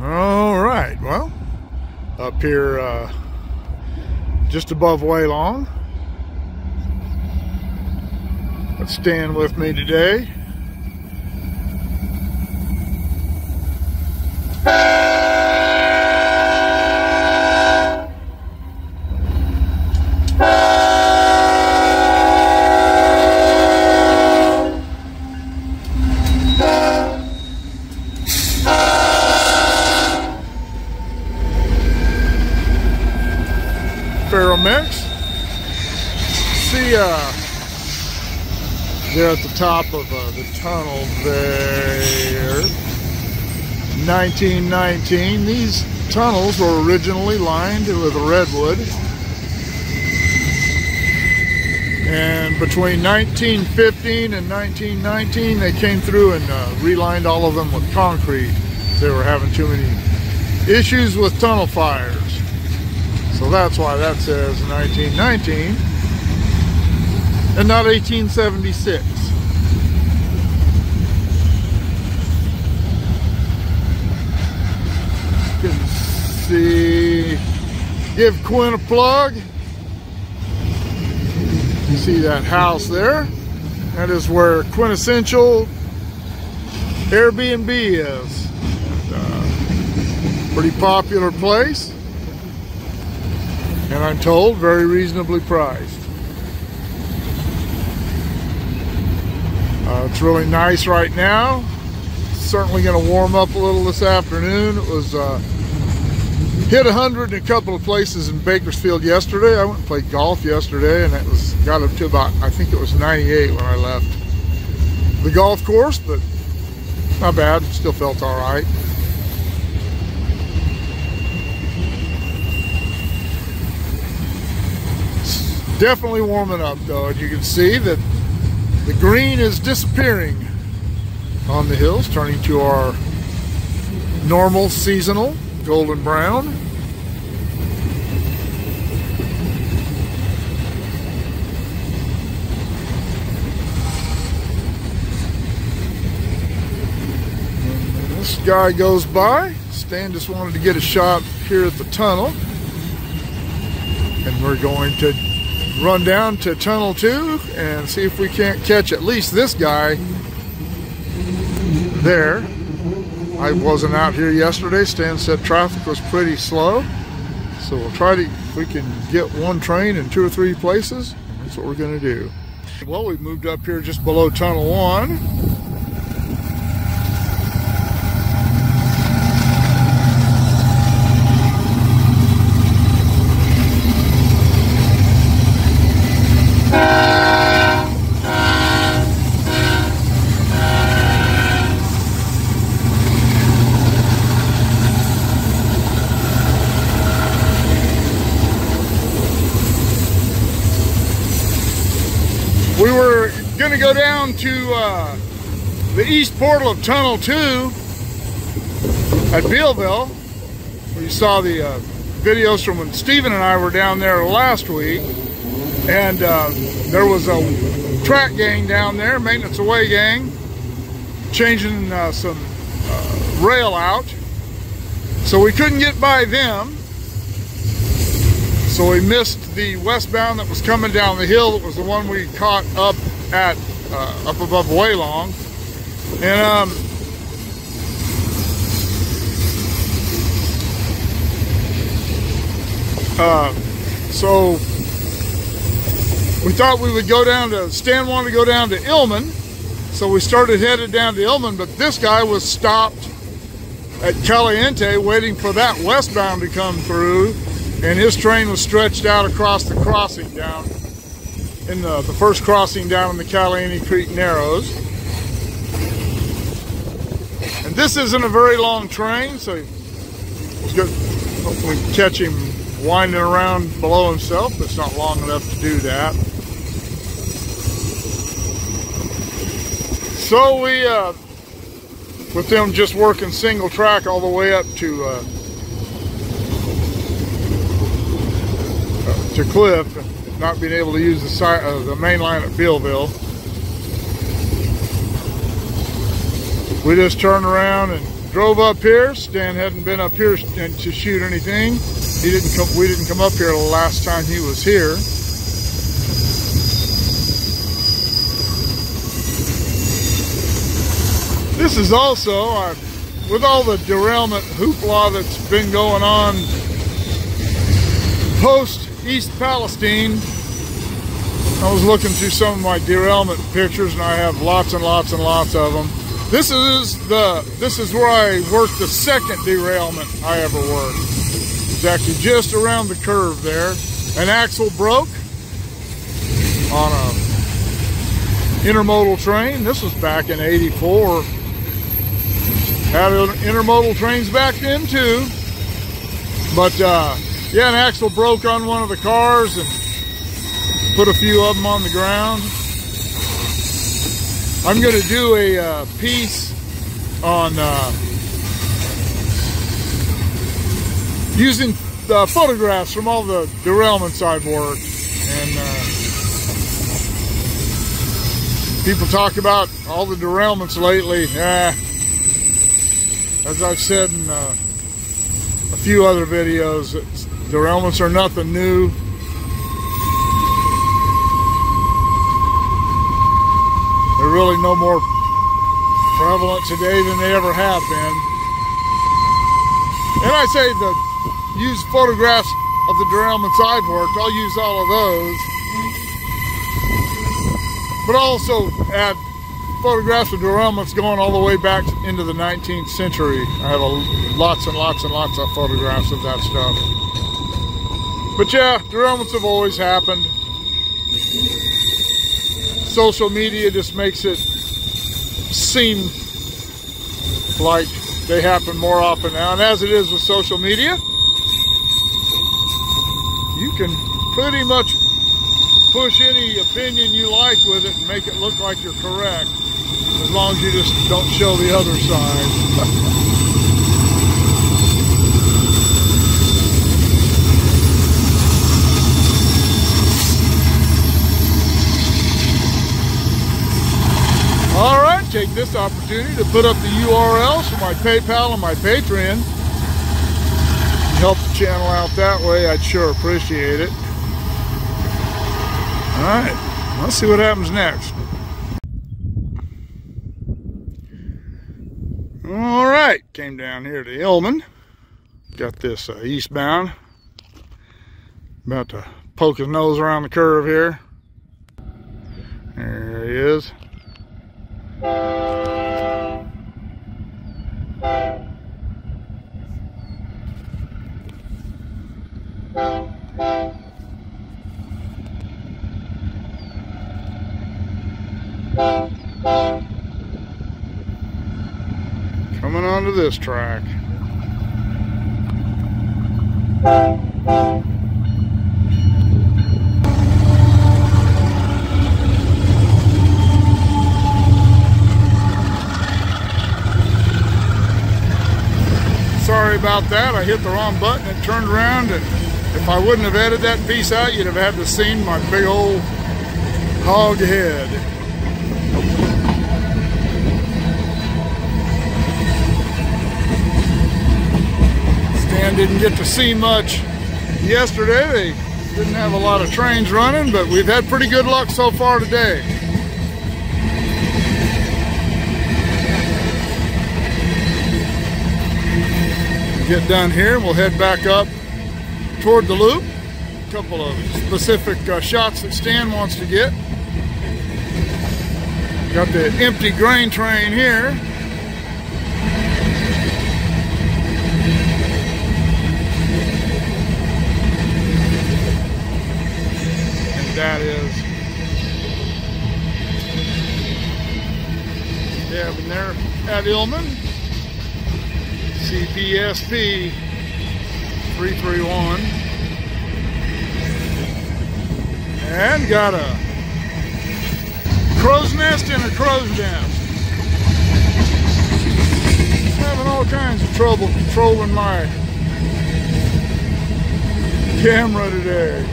All right, well, up here just above Waylong. Let's stand with me today. Ferromix. See they're at the top of the tunnel there. 1919. These tunnels were originally lined with redwood. And between 1915 and 1919, they came through and relined all of them with concrete. They were having too many issues with tunnel fires. So that's why that says 1919 and not 1876. You can see, give Quinn a plug. You see that house there? That is where Quintessential Airbnb is. And, pretty popular place. And I'm told very reasonably priced. It's really nice right now. It's certainly going to warm up a little this afternoon. It was hit 100 in a couple of places in Bakersfield yesterday. I went and played golf yesterday, and it was got up to about, I think it was 98 when I left the golf course, but not bad. Still felt all right. Definitely warming up though, and you can see that the green is disappearing on the hills, turning to our normal seasonal golden brown. And this guy goes by. Stan just wanted to get a shot here at the tunnel, and we're going to run down to Tunnel 2 and see if we can't catch at least this guy there. I wasn't out here yesterday. Stan said traffic was pretty slow, so we'll try to, if we can get one train in 2 or 3 places, that's what we're going to do. Well, we've moved up here just below Tunnel 1. We were going to go down to the east portal of Tunnel 2 at Bealville. We saw the videos from when Stephen and I were down there last week, and there was a track gang down there, maintenance away gang, changing some rail out. So we couldn't get by them. So we missed the westbound that was coming down the hill. That was the one we caught up at up above Waylong. And so we thought we would go down to, Stan wanted to go down to Illman. So we started headed down to Illman, but this guy was stopped at Caliente waiting for that westbound to come through. And his train was stretched out across the crossing down, in the first crossing down in the Caliente Creek Narrows. And this isn't a very long train, so it's good. Hopefully catch him winding around below himself, but it's not long enough to do that. So we, with them just working single track all the way up to Cliff, not being able to use the main line at Bealville. We just turned around and drove up here. Stan hadn't been up here to shoot anything. He didn't come. We didn't come up here the last time he was here. This is also, with all the derailment hoopla that's been going on post East Palestine, I was looking through some of my derailment pictures, and I have lots and lots and lots of them. This is where I worked the second derailment I ever worked. It's actually just around the curve there. An axle broke on a intermodal train. This was back in '84. Had intermodal trains back then too. But yeah, an axle broke on one of the cars and put a few of them on the ground. I'm going to do a piece on using photographs from all the derailments I've worked. And people talk about all the derailments lately. As I've said in a few other videos, derailments are nothing new. They're really no more prevalent today than they ever have been. And I say use photographs of the derailments I've worked. I'll use all of those. But I'll also add photographs of derailments going all the way back into the 19th century. I have lots and lots and lots of photographs of that stuff. But yeah, derailments have always happened. Social media just makes it seem like they happen more often now. And as it is with social media, you can pretty much push any opinion you like with it and make it look like you're correct, as long as you just don't show the other side. All right, take this opportunity to put up the URLs for my PayPal and my Patreon. Help the channel out that way, I'd sure appreciate it. All right, let's see what happens next. All right, came down here to Illman. Got this eastbound. About to poke his nose around the curve here. There he is. Coming onto this track. Sorry about that. I hit the wrong button and turned around, and if I wouldn't have edited that piece out, you'd have had to see my big old hog head. Stan didn't get to see much yesterday. They didn't have a lot of trains running, but we've had pretty good luck so far today. Get done here, we'll head back up toward the loop. A couple of specific shots that Stan wants to get. Got the empty grain train here. And that is, yeah, and there at Illman. CPSP 331, and got a crow's nest and a crow's nest. Having all kinds of trouble controlling my camera today.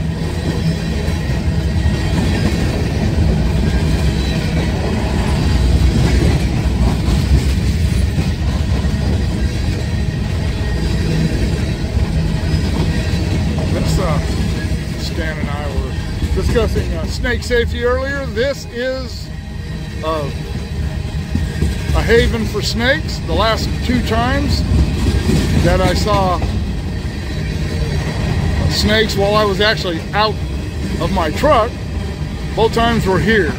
snake safety earlier. This is a haven for snakes. The last 2 times that I saw snakes while I was actually out of my truck, both times were here.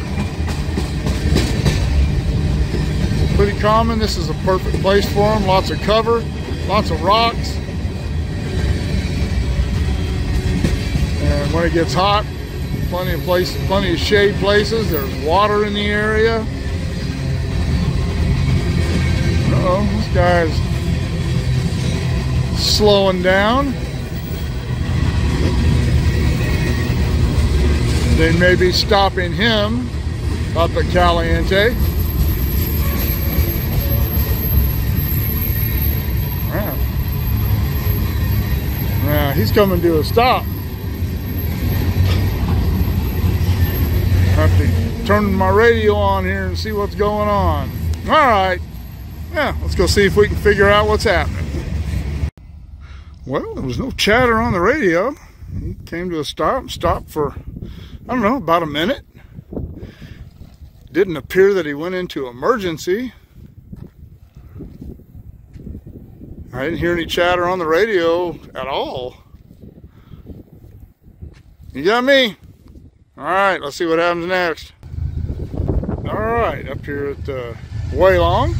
Pretty common. This is a perfect place for them. Lots of cover, lots of rocks. And when it gets hot, plenty of shade places. There's water in the area. Uh-oh, this guy's slowing down. They may be stopping him up at Caliente. Yeah, he's coming to a stop. I have to turn my radio on here and see what's going on. All right. Yeah, let's go see if we can figure out what's happening. Well, there was no chatter on the radio. He came to a stop, stopped for, I don't know, about a minute. Didn't appear that he went into emergency. I didn't hear any chatter on the radio at all. You got me? All right, let's see what happens next. All right, up here at Huelong.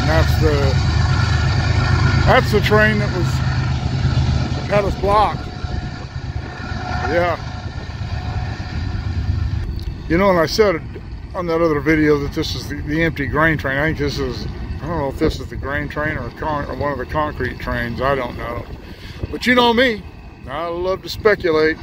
And that's the train that had us blocked. Yeah. You know, and I said on that other video that this is the empty grain train. I think this is, I don't know if this is the grain train or one of the concrete trains. I don't know. But you know me. I love to speculate.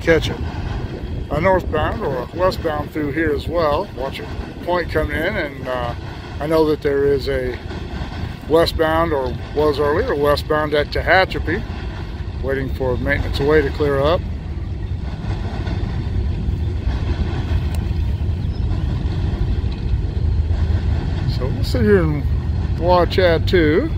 Catch it. A northbound or a westbound through here as well. Watch a point coming in, and I know that there is a westbound, or was earlier, westbound at Tehachapi, waiting for maintenance away to clear up. So we'll sit here and watch that too.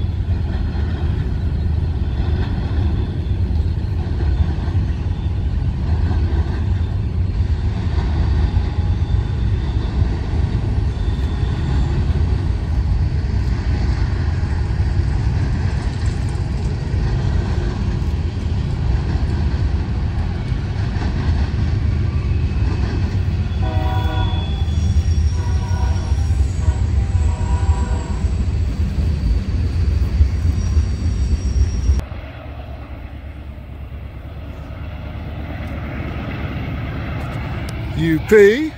UP.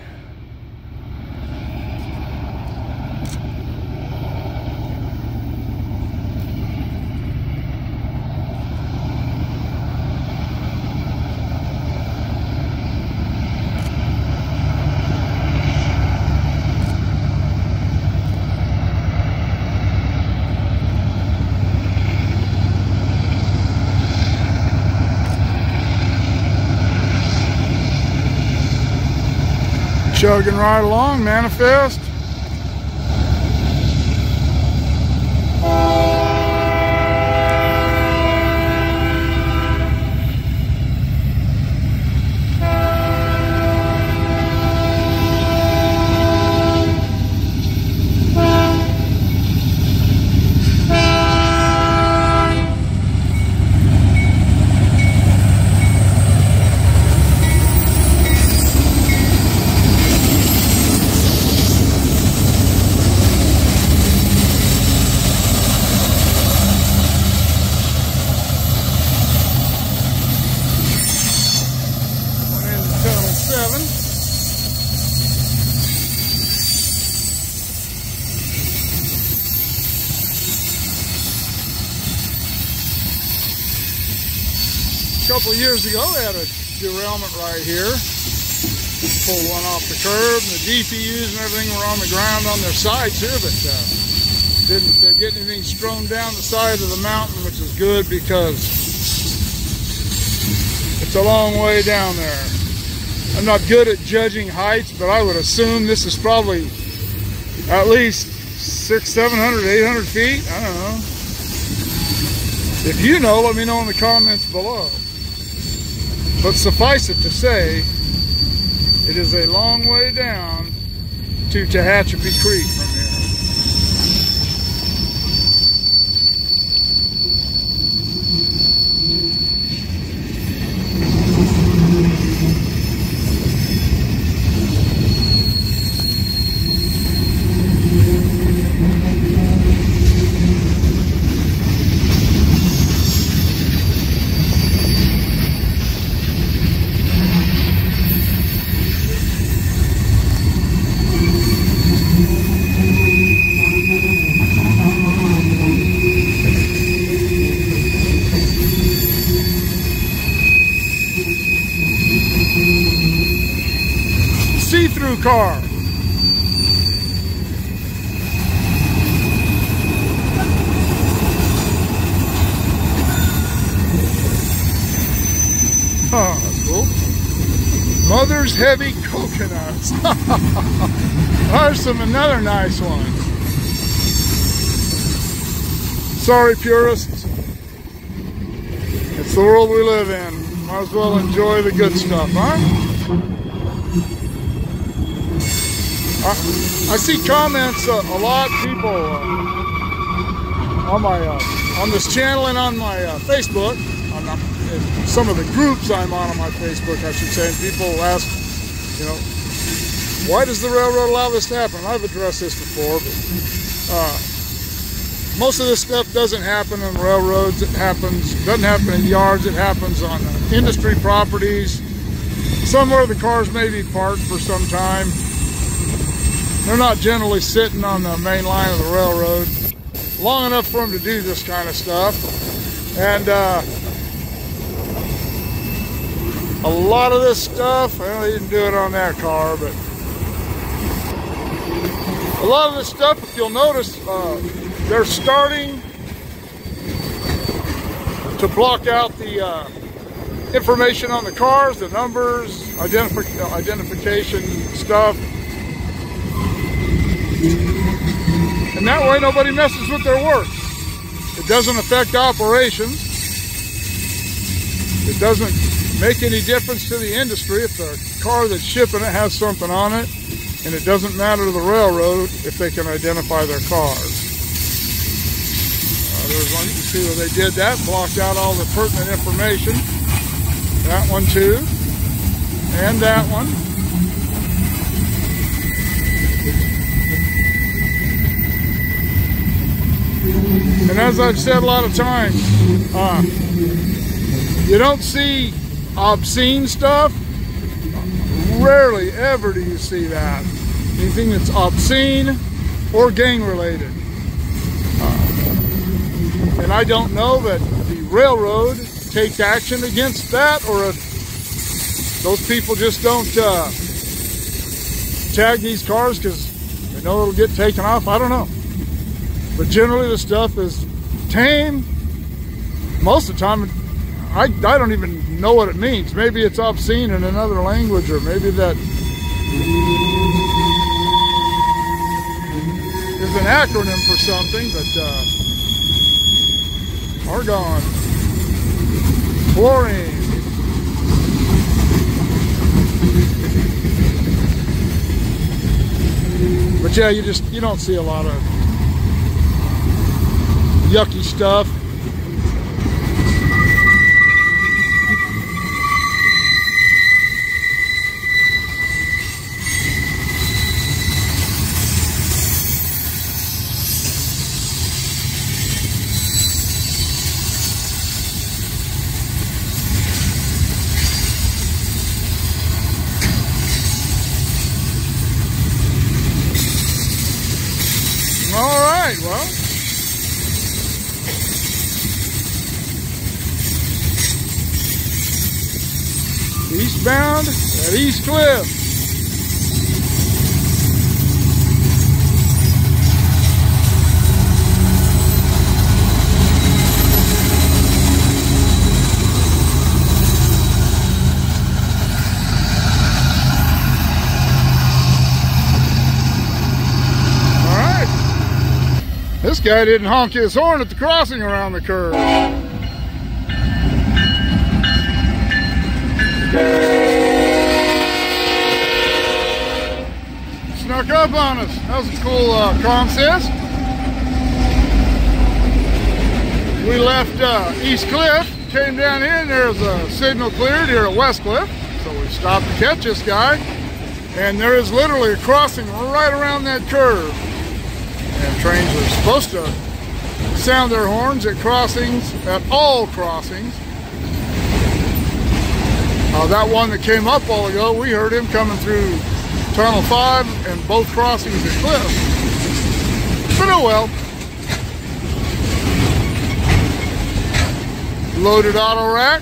Chugging right along, Manifest. couple of years ago, they had a derailment right here. Pulled one off the curb, and the DPUs and everything were on the ground on their sides here, but didn't get anything strewn down the side of the mountain, which is good because it's a long way down there. I'm not good at judging heights, but I would assume this is probably at least 600, 700, 800 feet. I don't know. If you know, let me know in the comments below. But suffice it to say, it is a long way down to Tehachapi Creek from here. See-through car. Oh, that's cool. Mother's Heavy Coconuts. There's another nice one. Sorry, purists. It's the world we live in. Might as well enjoy the good stuff, huh? I see comments, a lot of people on my on this channel and on my Facebook, on some of the groups I'm on my Facebook, I should say, and people ask, you know, why does the railroad allow this to happen? I've addressed this before, but most of this stuff doesn't happen on railroads. It doesn't happen in yards. It happens on industry properties, somewhere the cars may be parked for some time. They're not generally sitting on the main line of the railroad long enough for them to do this kind of stuff. And a lot of this stuff, well, they didn't do it on that car, but a lot of this stuff, if you'll notice, they're starting to block out the information on the cars, the numbers, identification stuff. And that way nobody messes with their work. It doesn't affect operations. It doesn't make any difference to the industry if the car that's shipping it has something on it, and it doesn't matter to the railroad if they can identify their cars. There's one, you can see where they did that, blocked out all the pertinent information. That one too, and that one. And as I've said a lot of times, you don't see obscene stuff. Rarely ever do you see that. Anything that's obscene or gang related. And I don't know that the railroad takes action against that, or if those people just don't tag these cars because they know it'll get taken off. I don't know. But generally the stuff is tame. Most of the time, I don't even know what it means. Maybe it's obscene in another language, or maybe that is an acronym for something, but argon, chlorine. But yeah, you don't see a lot of yucky stuff. All right, well, eastbound at East Cliff. This guy didn't honk his horn at the crossing around the curve. Snuck up on us. That was a cool consist. We left East Cliff, came down here, and there's a signal cleared here at West Cliff. So we stopped to catch this guy. And there is literally a crossing right around that curve. And trains are supposed to sound their horns at crossings, at all crossings. That one that came up a while ago, we heard him coming through Tunnel 5 and both crossings at Cliff. But oh well. Loaded auto rack.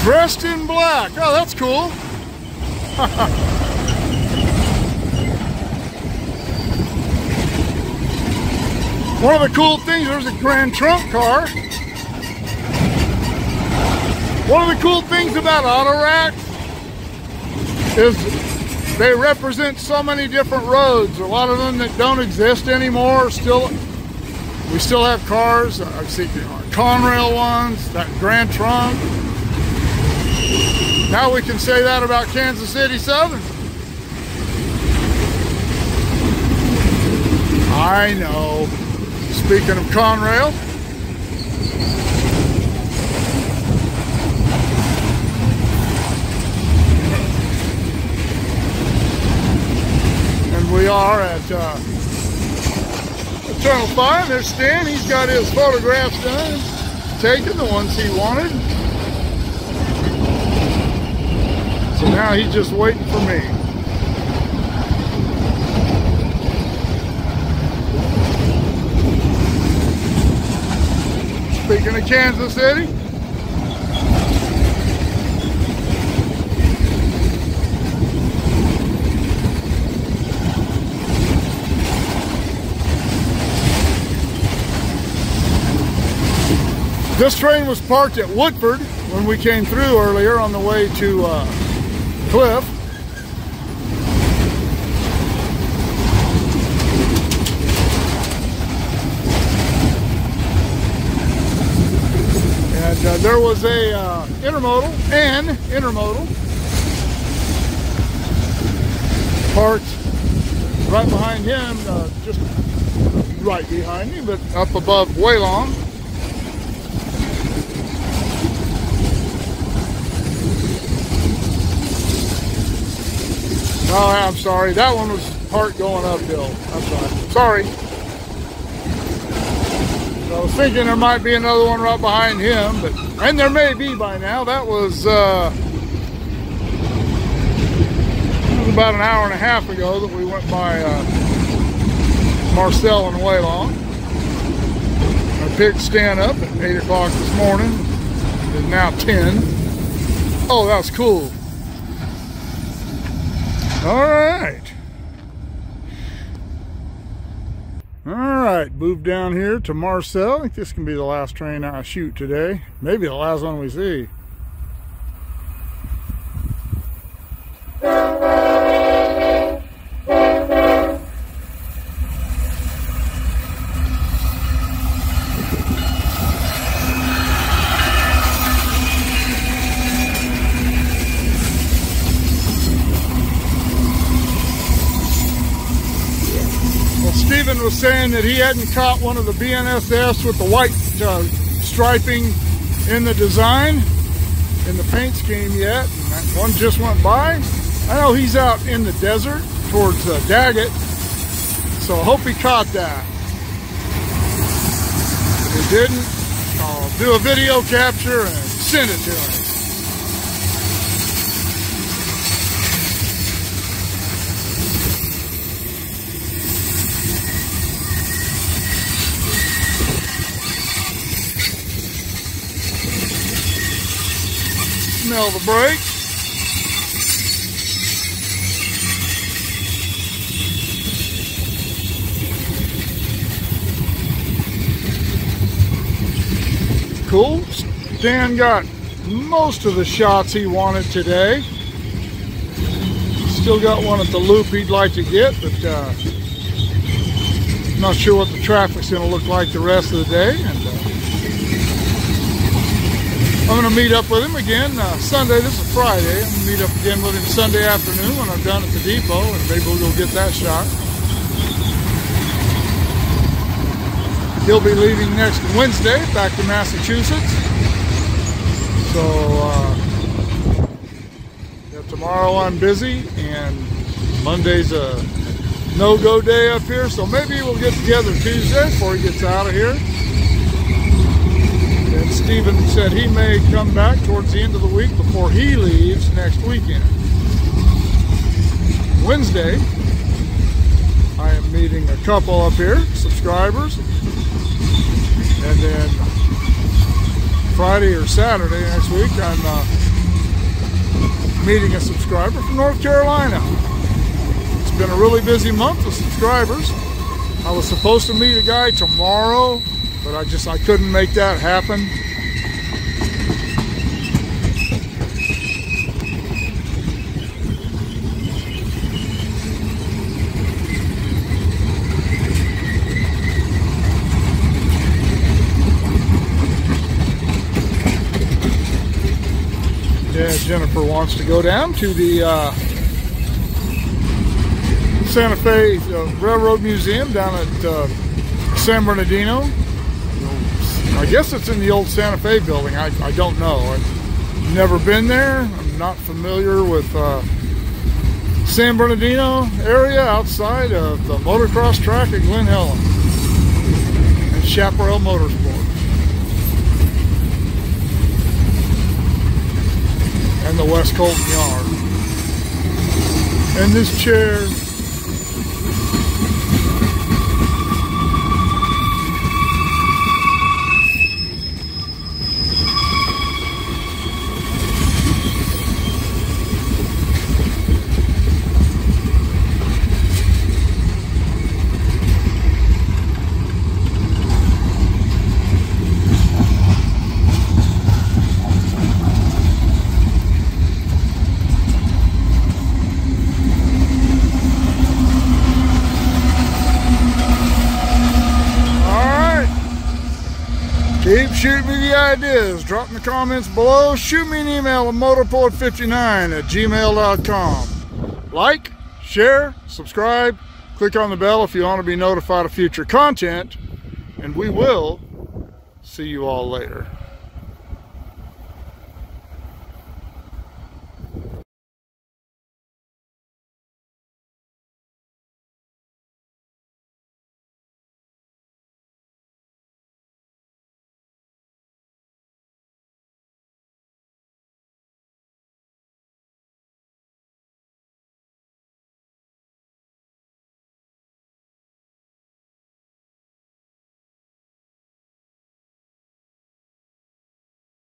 Dressed in black. Oh, that's cool. One of the cool things, there's a Grand Trunk car. One of the cool things about auto racks is they represent so many different roads. A lot of them that don't exist anymore. We still have cars. I see Conrail ones, that Grand Trunk. Now we can say that about Kansas City Southern. I know. Speaking of Conrail. And we are at Tunnel 5. There's Stan. He's got his photographs done, taken, the ones he wanted. So now he's just waiting for me. Speaking of Kansas City, this train was parked at Woodford when we came through earlier on the way to Cliff. And there was a intermodal parked right behind him, just right behind me, but up above Waylon. Oh, I'm sorry. That one was parked going uphill. That's right. Sorry. So I was thinking there might be another one right behind him, and there may be by now. That was about an hour and a half ago that we went by Marcel and Waylon. I picked Stan up at 8 o'clock this morning. It's now 10. Oh, that was cool. All right, move down here to Marcel. I think this can be the last train I shoot today. Maybe the last one we see. Stephen was saying that he hadn't caught one of the BNSFs with the white striping in the design, and the paint scheme yet. And that one just went by. I know he's out in the desert towards Daggett, so I hope he caught that. If he didn't, I'll do a video capture and send it to him. Smell the brake. Cool. Dan got most of the shots he wanted today. Still got one at the loop he'd like to get, but not sure what the traffic's going to look like the rest of the day. And I'm going to meet up with him again Sunday. This is Friday. I'm going to meet up again with him Sunday afternoon when I'm done at the depot, and maybe we'll go get that shot. He'll be leaving next Wednesday back to Massachusetts. So yeah, tomorrow I'm busy, and Monday's a no-go day up here. So maybe we'll get together Tuesday before he gets out of here. And Stephen said he may come back towards the end of the week before he leaves next weekend. Wednesday, I am meeting a couple up here, subscribers. And then Friday or Saturday next week, I'm meeting a subscriber from North Carolina. It's been a really busy month with subscribers. I was supposed to meet a guy tomorrow, but I couldn't make that happen. Yeah, Jennifer wants to go down to the Santa Fe Railroad Museum down at San Bernardino. I guess it's in the old Santa Fe building. I don't know. I've never been there. I'm not familiar with San Bernardino area outside of the motocross track at Glen Helen and Chaparral Motorsports. And the West Colton Yard. And this chair. Keep shooting me the ideas. Drop in the comments below. Shoot me an email at motorpoet59@gmail.com. Like, share, subscribe, click on the bell if you want to be notified of future content, and we will see you all later.